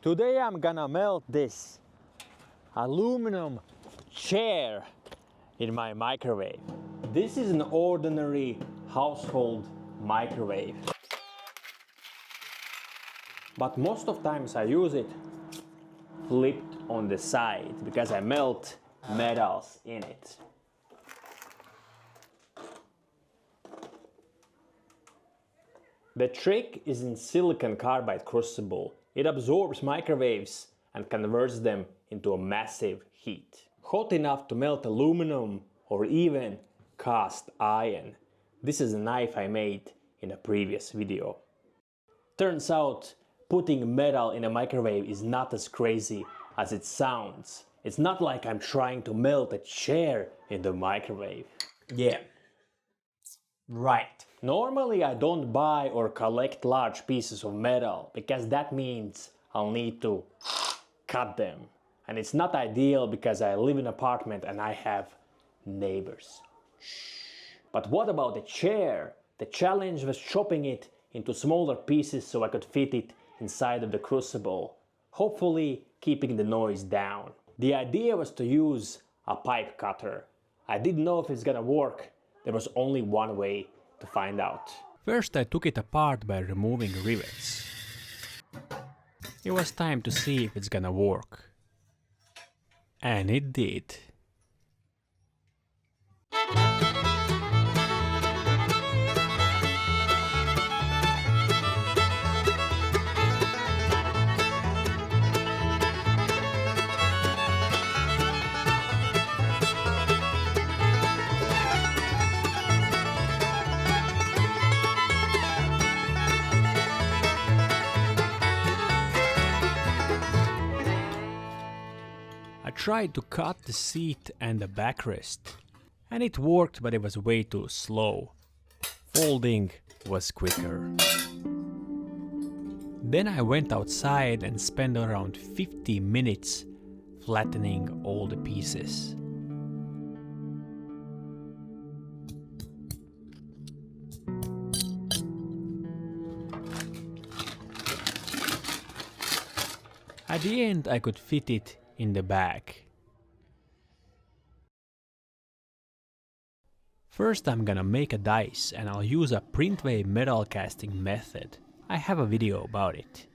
Today I'm gonna melt this aluminum chair in my microwave. This is an ordinary household microwave. But most of times I use it flipped on the side because I melt metals in it. The trick is in silicon carbide crucible. It absorbs microwaves and converts them into a massive heat. Hot enough to melt aluminum or even cast iron. This is a knife I made in a previous video. Turns out putting metal in a microwave is not as crazy as it sounds. It's not like I'm trying to melt a chair in the microwave. Yeah, right. Normally I don't buy or collect large pieces of metal because that means I'll need to cut them. And it's not ideal because I live in an apartment and I have neighbors. But what about the chair? The challenge was chopping it into smaller pieces so I could fit it inside of the crucible, hopefully keeping the noise down. The idea was to use a pipe cutter. I didn't know if it's gonna work. There was only one way to find out. First I took it apart by removing rivets. It was time to see if it's gonna work. And it did. I tried to cut the seat and the backrest, and it worked, but it was way too slow. Folding was quicker. Then I went outside and spent around 50 minutes flattening all the pieces. At the end I could fit it in the back. First I'm gonna make a dice and I'll use a printwave metal casting method. I have a video about it.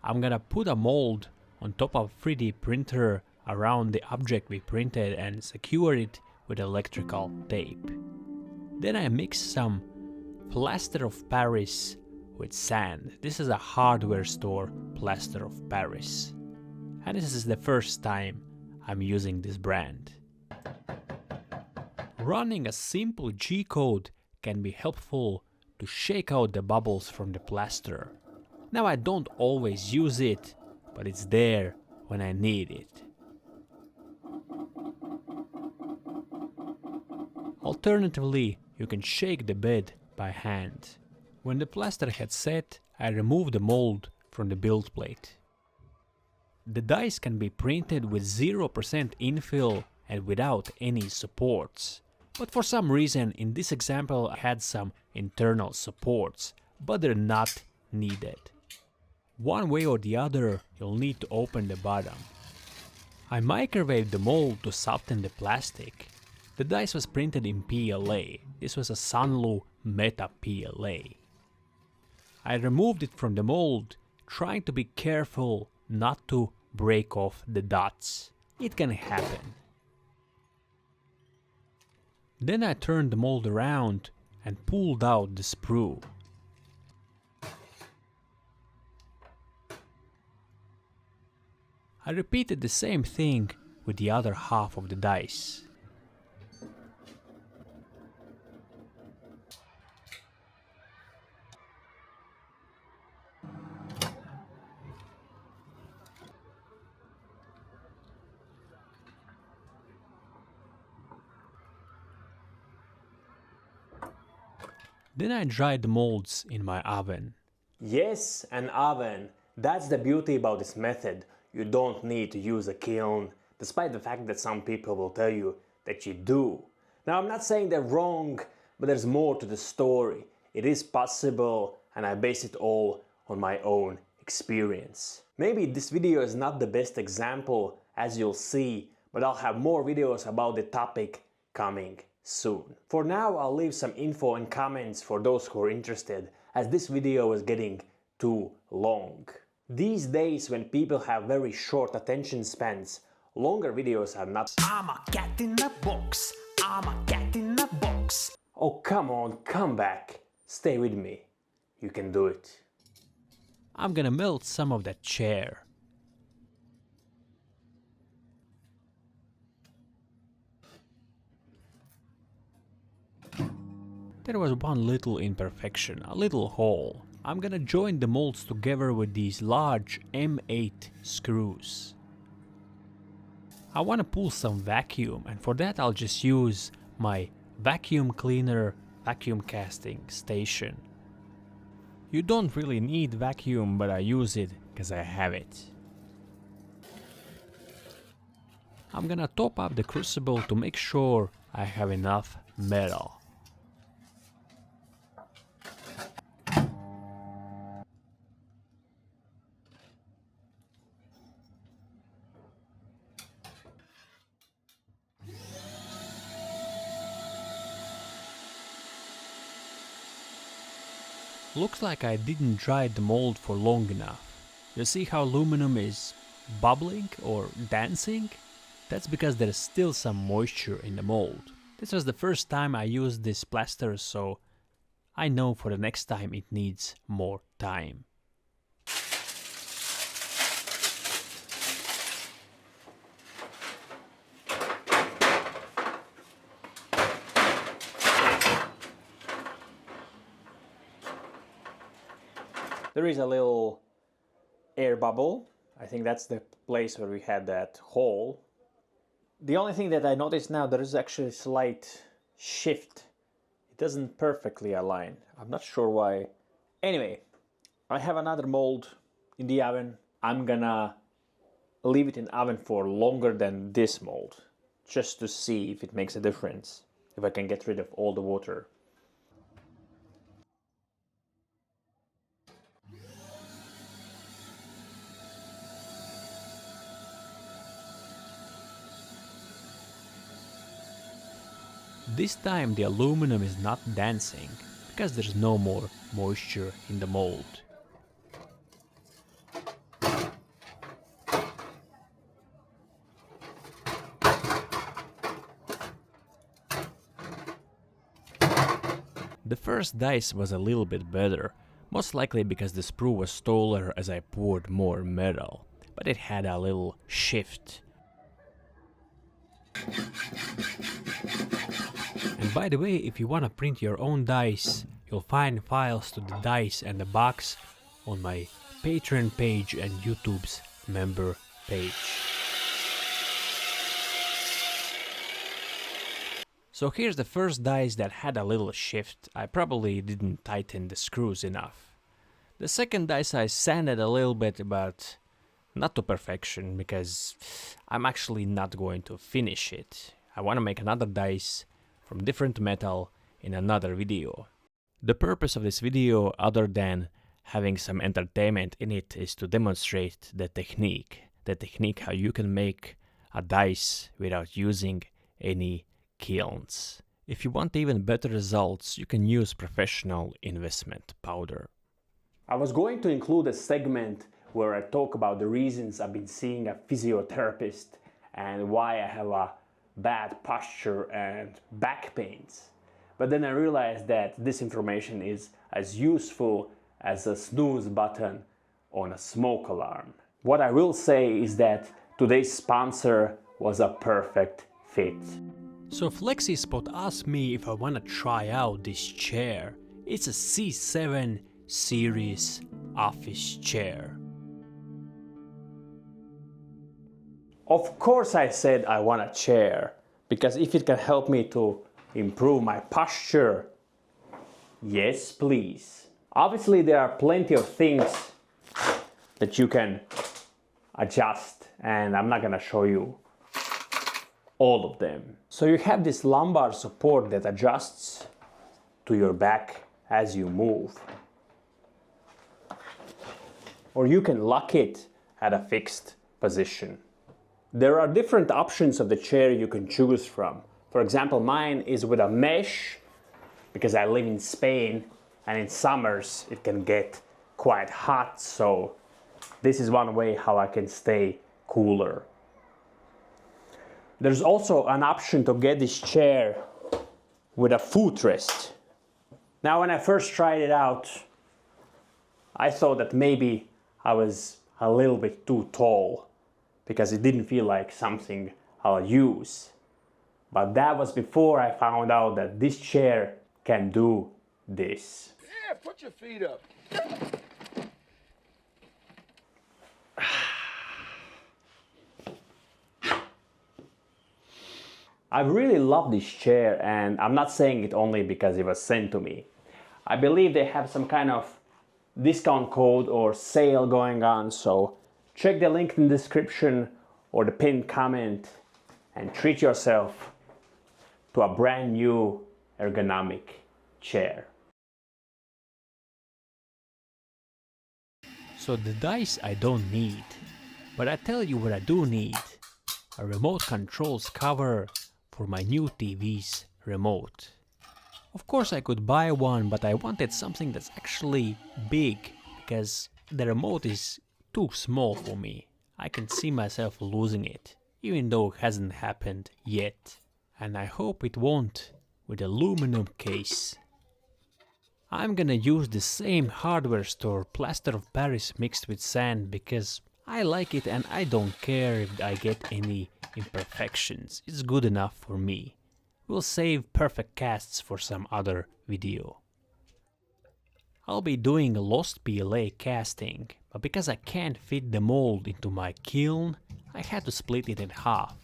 I'm gonna put a mold on top of 3D printer around the object we printed and secure it with electrical tape. Then I mix some plaster of Paris with sand. This is a hardware store plaster of Paris. And this is the first time I'm using this brand. Running a simple G-code can be helpful to shake out the bubbles from the plaster. Now I don't always use it, but it's there when I need it. Alternatively, you can shake the bed by hand. When the plaster had set, I removed the mold from the build plate. The dice can be printed with 0% infill and without any supports. But for some reason in this example I had some internal supports, but they're not needed. One way or the other you'll need to open the bottom. I microwaved the mold to soften the plastic. The dice was printed in PLA. This was a Sunlu Meta PLA. I removed it from the mold, trying to be careful not to break off the dots. It can happen. Then I turned the mold around and pulled out the sprue. I repeated the same thing with the other half of the dice. Then I dried the molds in my oven. Yes, an oven. That's the beauty about this method. You don't need to use a kiln, despite the fact that some people will tell you that you do. Now I'm not saying they're wrong, but there's more to the story. It is possible, and I base it all on my own experience. Maybe this video is not the best example, as you'll see, but I'll have more videos about the topic coming soon. For now, I'll leave some info and comments for those who are interested, as this video is getting too long. These days, when people have very short attention spans, longer videos are not. I'm a cat in a box. I'm a cat in a box. Oh, come on, come back. Stay with me. You can do it. I'm gonna melt some of that chair. There was one little imperfection, a little hole. I'm gonna join the molds together with these large M8 screws. I wanna pull some vacuum, and for that I'll just use my vacuum cleaner vacuum casting station. You don't really need vacuum, but I use it because I have it. I'm gonna top up the crucible to make sure I have enough metal. Looks like I didn't dry the mold for long enough. You see how aluminum is bubbling or dancing? That's because there's still some moisture in the mold. This was the first time I used this plaster, so I know for the next time it needs more time. There is a little air bubble. I think that's the place where we had that hole. The only thing that I noticed now, there is actually a slight shift. It doesn't perfectly align. I'm not sure why. Anyway, I have another mold in the oven. I'm gonna leave it in oven for longer than this mold, just to see if it makes a difference, if I can get rid of all the water. This time the aluminum is not dancing, because there's no more moisture in the mold. The first dice was a little bit better, most likely because the sprue was taller as I poured more metal, but it had a little shift. And by the way, if you wanna print your own dice, you'll find files to the dice and the box on my Patreon page and YouTube's member page. So here's the first dice that had a little shift. I probably didn't tighten the screws enough. The second dice I sanded a little bit, but not to perfection, because I'm actually not going to finish it. I want to make another dice from different metal in another video. The purpose of this video, other than having some entertainment in it, is to demonstrate the technique how you can make a dice without using any kilns. If you want even better results, you can use professional investment powder. I was going to include a segment where I talk about the reasons I've been seeing a physiotherapist and why I have a bad posture and back pains. But then I realized that this information is as useful as a snooze button on a smoke alarm. What I will say is that today's sponsor was a perfect fit. So Flexispot asked me if I wanna try out this chair. It's a C7 series office chair. Of course I said I want a chair, because if it can help me to improve my posture, yes please. Obviously there are plenty of things that you can adjust, and I'm not gonna show you all of them. So you have this lumbar support that adjusts to your back as you move. or you can lock it at a fixed position. There are different options of the chair you can choose from. For example, mine is with a mesh because I live in Spain and in summers it can get quite hot, so this is one way how I can stay cooler. There's also an option to get this chair with a footrest. Now when I first tried it out, I thought that maybe I was a little bit too tall because it didn't feel like something I'll use. But that was before I found out that this chair can do this. Yeah, put your feet up. I really love this chair, and I'm not saying it only because it was sent to me. I believe they have some kind of discount code or sale going on, so check the link in the description or the pinned comment and treat yourself to a brand new ergonomic chair. So the dice I don't need, but I tell you what I do need. A remote controls cover for my new TV's remote. Of course I could buy one, but I wanted something that's actually big, because the remote is too small for me. I can see myself losing it, even though it hasn't happened yet. And I hope it won't with aluminum case. I'm gonna use the same hardware store plaster of Paris mixed with sand because I like it and I don't care if I get any imperfections. It's good enough for me. We'll save perfect casts for some other video. I'll be doing a lost PLA casting, but because I can't fit the mold into my kiln, I had to split it in half.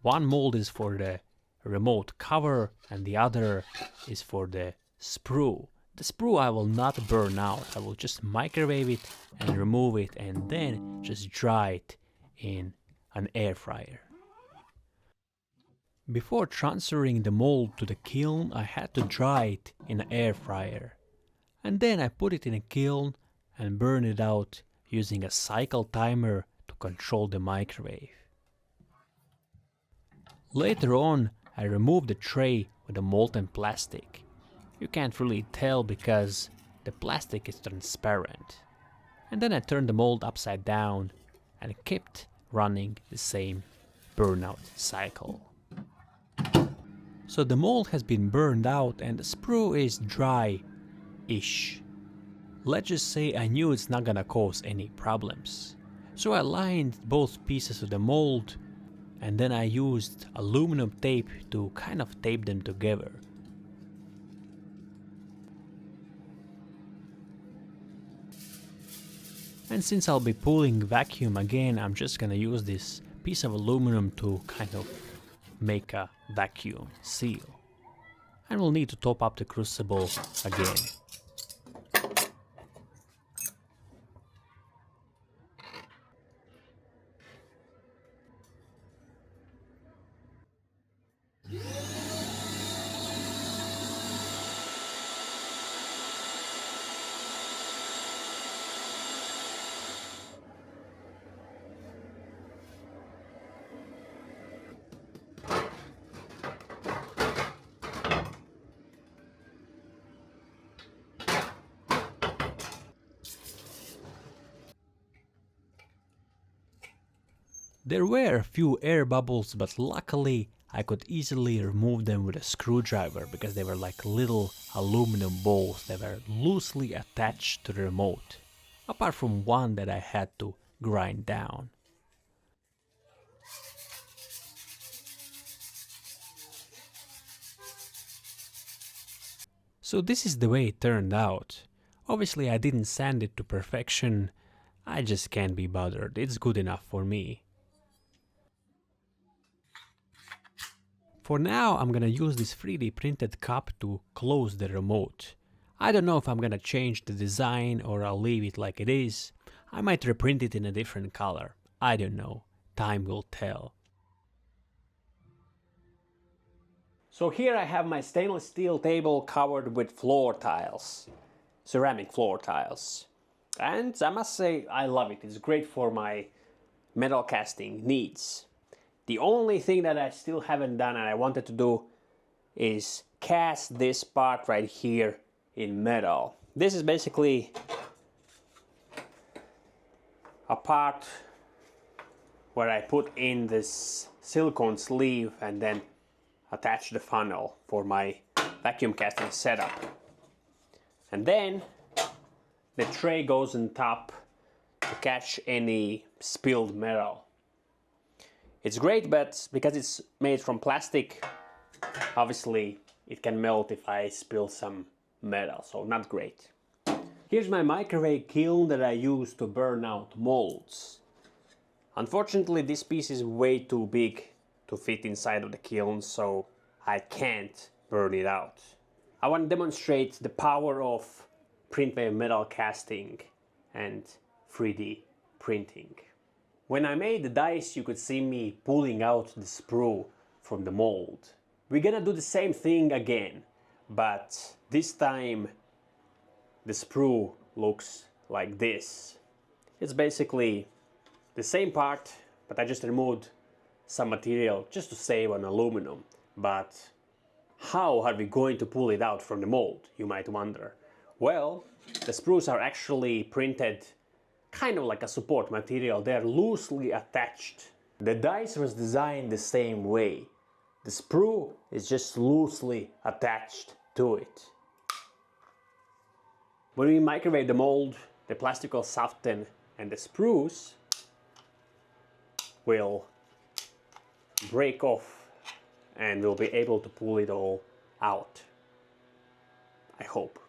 One mold is for the remote cover and the other is for the sprue. The sprue I will not burn out, I will just microwave it and remove it and then just dry it in an air fryer. Before transferring the mold to the kiln, I had to dry it in an air fryer. And then I put it in a kiln and burn it out using a cycle timer to control the microwave. Later on, I removed the tray with the molten plastic. You can't really tell because the plastic is transparent. And then I turned the mold upside down and kept running the same burnout cycle. So the mold has been burned out and the sprue is dry-ish. Let's just say I knew it's not gonna cause any problems. So I lined both pieces of the mold and then I used aluminum tape to kind of tape them together. And since I'll be pulling vacuum again, I'm just gonna use this piece of aluminum to kind of make a vacuum seal. And we'll need to top up the crucible again. There were a few air bubbles, but luckily I could easily remove them with a screwdriver because they were like little aluminum balls that were loosely attached to the remote, apart from one that I had to grind down. So this is the way it turned out. Obviously I didn't sand it to perfection, I just can't be bothered, it's good enough for me. For now, I'm gonna use this 3D printed cup to close the remote. I don't know if I'm gonna change the design or I'll leave it like it is. I might reprint it in a different color. I don't know. Time will tell. So here I have my stainless steel table covered with floor tiles, ceramic floor tiles. And I must say, I love it. It's great for my metal casting needs. The only thing that I still haven't done and I wanted to do is cast this part right here in metal. This is basically a part where I put in this silicone sleeve and then attach the funnel for my vacuum casting setup. And then the tray goes on top to catch any spilled metal. It's great, but because it's made from plastic, obviously it can melt if I spill some metal, so not great. Here's my microwave kiln that I use to burn out molds. Unfortunately, this piece is way too big to fit inside of the kiln, so I can't burn it out. I want to demonstrate the power of printwave metal casting and 3D printing. When I made the dice, you could see me pulling out the sprue from the mold. We're gonna do the same thing again, but this time the sprue looks like this. It's basically the same part, but I just removed some material just to save on aluminum. But how are we going to pull it out from the mold, you might wonder? Well, the sprues are actually printed kind of like a support material. They're loosely attached. The dice was designed the same way. The sprue is just loosely attached to it. When we microwave the mold, the plastic will soften and the sprues will break off and we'll be able to pull it all out. I hope.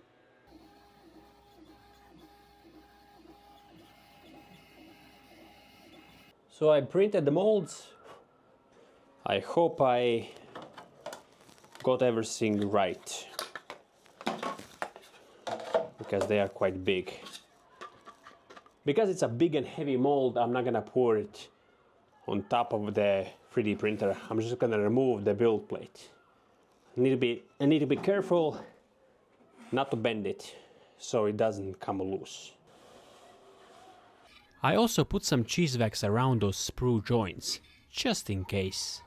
So I printed the molds. I hope I got everything right, because they are quite big. Because it's a big and heavy mold, I'm not gonna pour it on top of the 3D printer. I'm just gonna remove the build plate. I need to be careful not to bend it so it doesn't come loose. I also put some cheese wax around those sprue joints, just in case.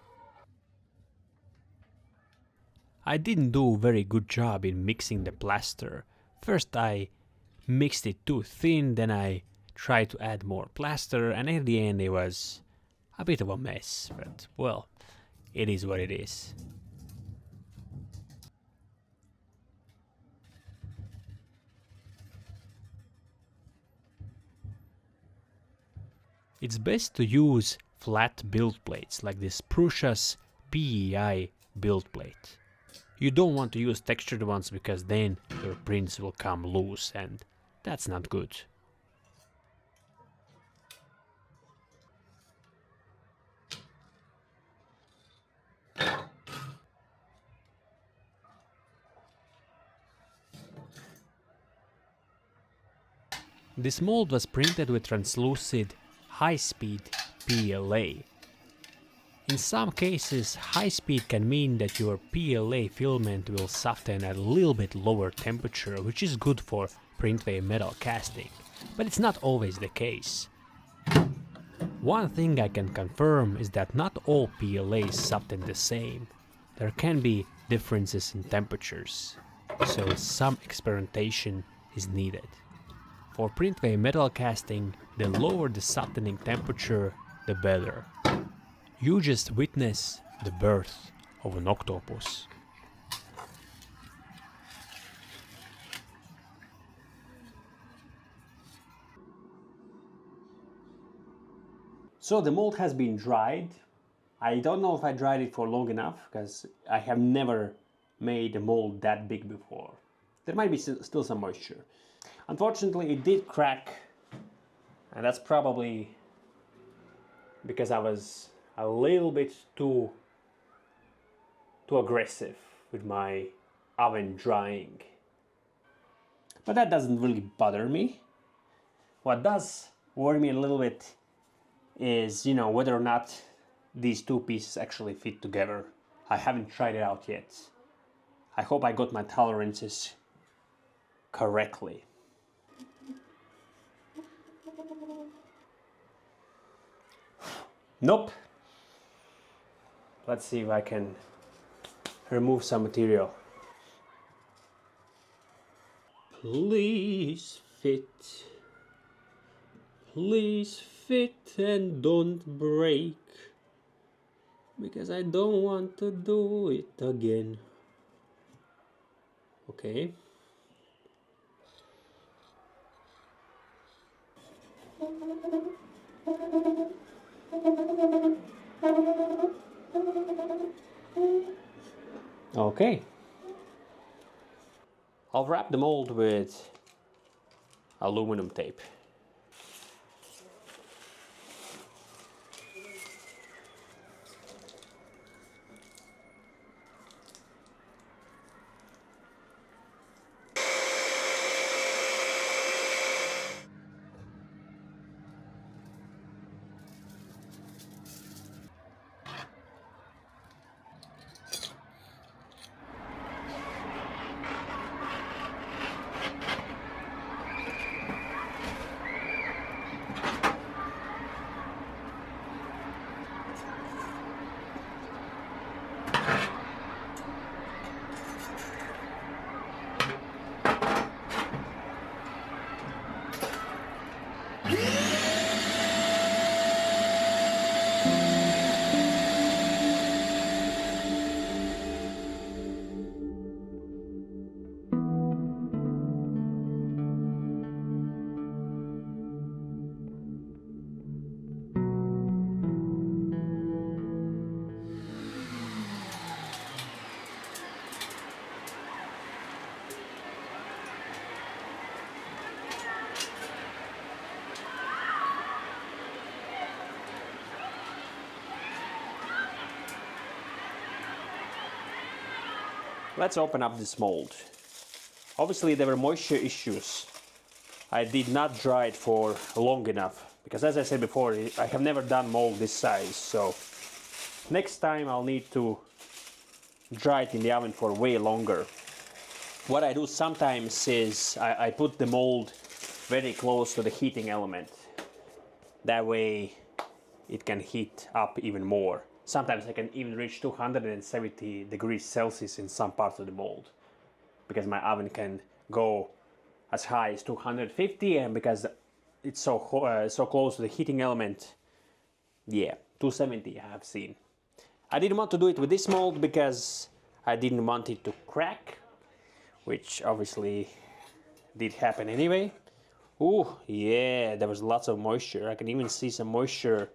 I didn't do a very good job in mixing the plaster. First I mixed it too thin, then I tried to add more plaster, and at the end it was a bit of a mess, but well, it is what it is. It's best to use flat build plates like this Prusa's PEI build plate. You don't want to use textured ones because then your prints will come loose and that's not good. This mold was printed with translucid high-speed PLA. In some cases, high speed can mean that your PLA filament will soften at a little bit lower temperature, which is good for printwave metal casting, but it's not always the case. One thing I can confirm is that not all PLAs soften the same. There can be differences in temperatures, so some experimentation is needed. For printwave metal casting, the lower the softening temperature, the better. You just witness the birth of an octopus. So the mold has been dried. I don't know if I dried it for long enough because I have never made a mold that big before. There might be still some moisture. Unfortunately, it did crack, and that's probably because I was a little bit too aggressive with my oven drying. But that doesn't really bother me. What does worry me a little bit is, whether or not these two pieces actually fit together. I haven't tried it out yet. I hope I got my tolerances correctly. Nope. Let's see if I can remove some material. Please fit. Please fit and don't break. Because I don't want to do it again. Okay. Okay. I'll wrap the mold with aluminum tape. Let's open up this mold. Obviously there were moisture issues. I did not dry it for long enough because, as I said before, I have never done mold this size, so next time I'll need to dry it in the oven for way longer. What I do sometimes is I put the mold very close to the heating element. That way it can heat up even more. Sometimes I can even reach 270 degrees Celsius in some parts of the mold, because my oven can go as high as 250, and because it's so close to the heating element, yeah, 270 I have seen. I didn't want to do it with this mold because I didn't want it to crack, which obviously did happen anyway. Ooh, yeah, there was lots of moisture. I can even see some moisture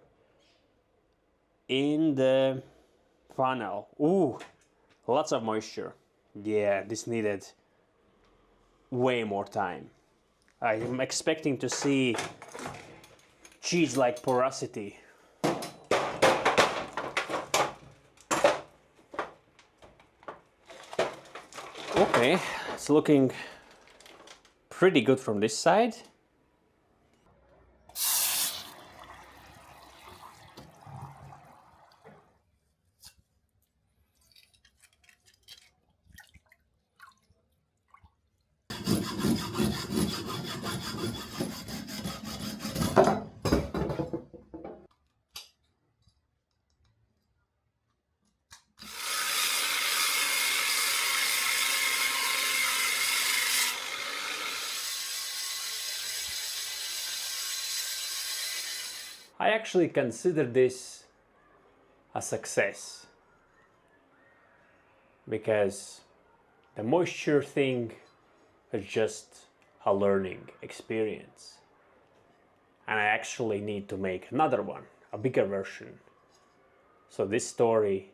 in the funnel. Ooh, lots of moisture. Yeah, this needed way more time. I am expecting to see cheese-like porosity. Okay, it's looking pretty good from this side. I actually consider this a success, because the moisture thing is just a learning experience, and I actually need to make another one, a bigger version. So this story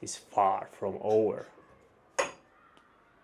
is far from over.